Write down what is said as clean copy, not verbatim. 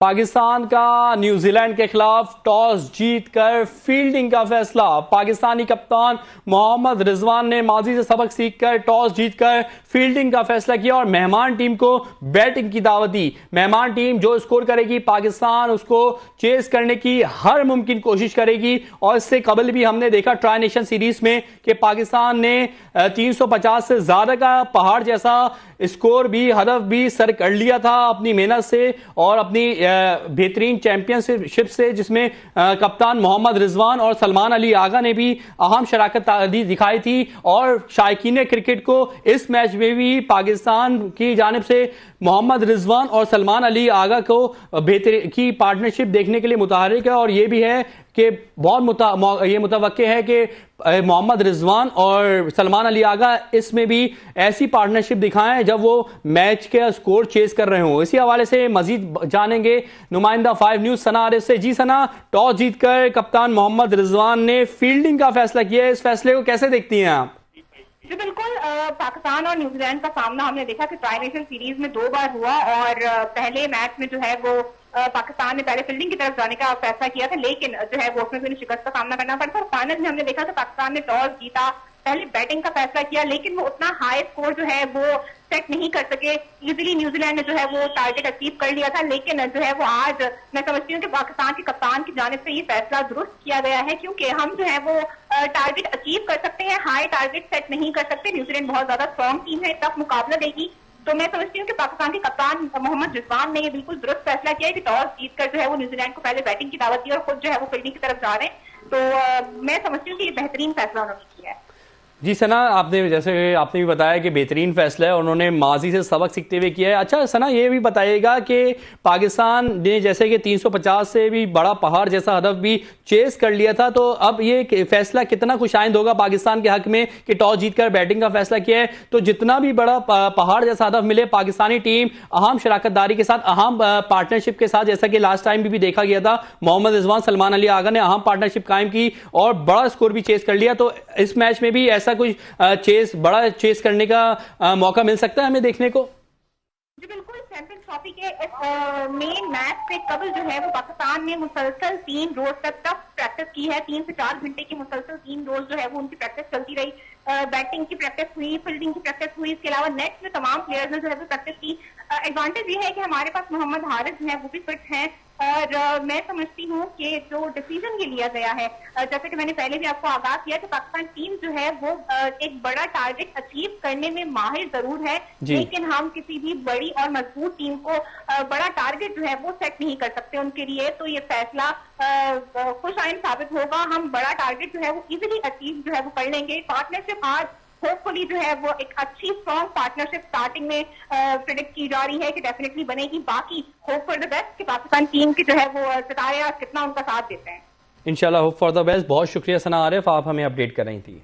पाकिस्तान का न्यूजीलैंड के खिलाफ टॉस जीतकर फील्डिंग का फैसला। पाकिस्तानी कप्तान मोहम्मद रिजवान ने माजी से सबक सीखकर टॉस जीतकर फील्डिंग का फैसला किया और मेहमान टीम को बैटिंग की दावत दी। मेहमान टीम जो स्कोर करेगी पाकिस्तान उसको चेस करने की हर मुमकिन कोशिश करेगी। और इससे कबल भी हमने देखा ट्राई नेशन सीरीज में कि पाकिस्तान ने 350 से ज्यादा का पहाड़ जैसा स्कोर भी, हदफ भी सर कर लिया था अपनी मेहनत से और अपनी बेहतरीन चैंपियनशिप से, जिसमें कप्तान मोहम्मद रिजवान और सलमान अली आगा ने भी अहम शराकत दिखाई थी। और शायकीन क्रिकेट को इस मैच में भी पाकिस्तान की जानिब से मोहम्मद रिजवान और सलमान अली आगा को बेहतरीन की पार्टनरशिप देखने के लिए मुतहर्रिक है। और यह भी है कि बहुत ये मुतवक्के है कि मोहम्मद रिजवान और सलमान अली आगा इसमें भी ऐसी पार्टनरशिप दिखाएं जब वो मैच के स्कोर चेस कर रहे हों। इसी हवाले से मजीद जानेंगे नुमाइंदा 5 न्यूज सना आरिफ से। जी सना, टॉस जीतकर कप्तान मोहम्मद रिजवान ने फील्डिंग का फैसला किया है, इस फैसले को कैसे देखती हैं आप? जी बिल्कुल, पाकिस्तान और न्यूजीलैंड का सामना हमने देखा कि ट्राई नेशन सीरीज में 2 बार हुआ और पहले मैच में जो है वो पाकिस्तान ने पहले फील्डिंग की तरफ जाने का फैसला किया था, लेकिन जो है वो उसमें भी शिकस्त का सामना करना पड़ा। और फाइनल में हमने देखा कि पाकिस्तान ने टॉस जीता, पहले बैटिंग का फैसला किया, लेकिन वो उतना हाई स्कोर जो है वो सेट नहीं कर सके। इजीली न्यूजीलैंड ने जो है वो टारगेट अचीव कर लिया था, लेकिन जो है वो आज मैं समझती हूँ कि पाकिस्तान के कप्तान की जानिब से ये फैसला दुरुस्त किया गया है, क्योंकि हम जो है वो टारगेट अचीव कर सकते हैं, हाई टारगेट सेट नहीं कर सकते। न्यूजीलैंड बहुत ज्यादा स्ट्रॉन्ग टीम है, टफ मुकाबला देगी। तो मैं समझती हूँ कि पाकिस्तान के कप्तान मोहम्मद रिजवान ने ये बिल्कुल दुरुस्त फैसला किया है कि टॉस जीतकर जो है वो न्यूजीलैंड को पहले बैटिंग की दावत दी और खुद जो है वो फील्डिंग की तरफ जा रहे हैं। तो मैं समझती हूँ कि ये बेहतरीन फैसला उन्होंने किया है। जी सना, आपने भी बताया कि बेहतरीन फैसला है, उन्होंने माजी से सबक सीखते हुए किया है। अच्छा सना, ये भी बताइएगा कि पाकिस्तान ने जैसे कि 350 से भी बड़ा पहाड़ जैसा हदफ भी चेस कर लिया था, तो अब ये फैसला कितना खुशाइंद होगा पाकिस्तान के हक में कि टॉस जीतकर बैटिंग का फैसला किया है। तो जितना भी बड़ा पहाड़ जैसा हदफ मिले, पाकिस्तानी टीम अहम शराकतदारी के साथ, अहम पार्टनरशिप के साथ, जैसा कि लास्ट टाइम भी देखा गया था, मोहम्मद रिजवान सलमान अली आगा ने अहम पार्टनरशिप कायम की और बड़ा स्कोर भी चेस कर लिया। तो इस मैच में भी ऐसा कुछ बड़ा चेस करने का मौका मिल सकता है हमें देखने को? जी बिल्कुल, चैंपियंस ट्रॉफी के इस मेन मैच से कबल जो है वो पाकिस्तान ने मुसलसल 3 रोज तक टफ प्रैक्टिस की है। 3 से 4 घंटे की मुसलसल 3 रोज जो है वो उनकी प्रैक्टिस चलती रही। बैटिंग की प्रैक्टिस हुई, फील्डिंग की प्रैक्टिस हुई, इसके अलावा नेक्स्ट में तमाम प्लेयर्स ने जो है वो प्रैक्टिस की। एडवांटेज ये है कि हमारे पास मोहम्मद हारिस है, वो भी फिट हैं। और मैं समझती हूँ कि जो डिसीजन ये लिया गया है, जैसे कि मैंने पहले भी आपको आगाह किया कि पाकिस्तान टीम जो है वो एक बड़ा टारगेट अचीव करने में माहिर जरूर है, लेकिन हम किसी भी बड़ी और मजबूत टीम को बड़ा टारगेट जो है वो सेट नहीं कर सकते उनके लिए। तो ये फैसला खुशाइन साबित होगा। हम बड़ा टारगेट जो है वो इजीली अचीव जो है वो कर लेंगे। पार्टनरशिप आज होपफुली जो है वो एक अच्छी स्ट्रॉन्ग पार्टनरशिप स्टार्टिंग में प्रेडिक्ट की जा रही है कि डेफिनेटली बनेगी। बाकी होप फॉर द बेस्ट कि पाकिस्तान टीम की जो है वो सितारे कितना उनका साथ देते हैं। इंशाल्लाह होप फॉर द बेस्ट। बहुत शुक्रिया सना आरिफ, आप हमें अपडेट कर रही थी।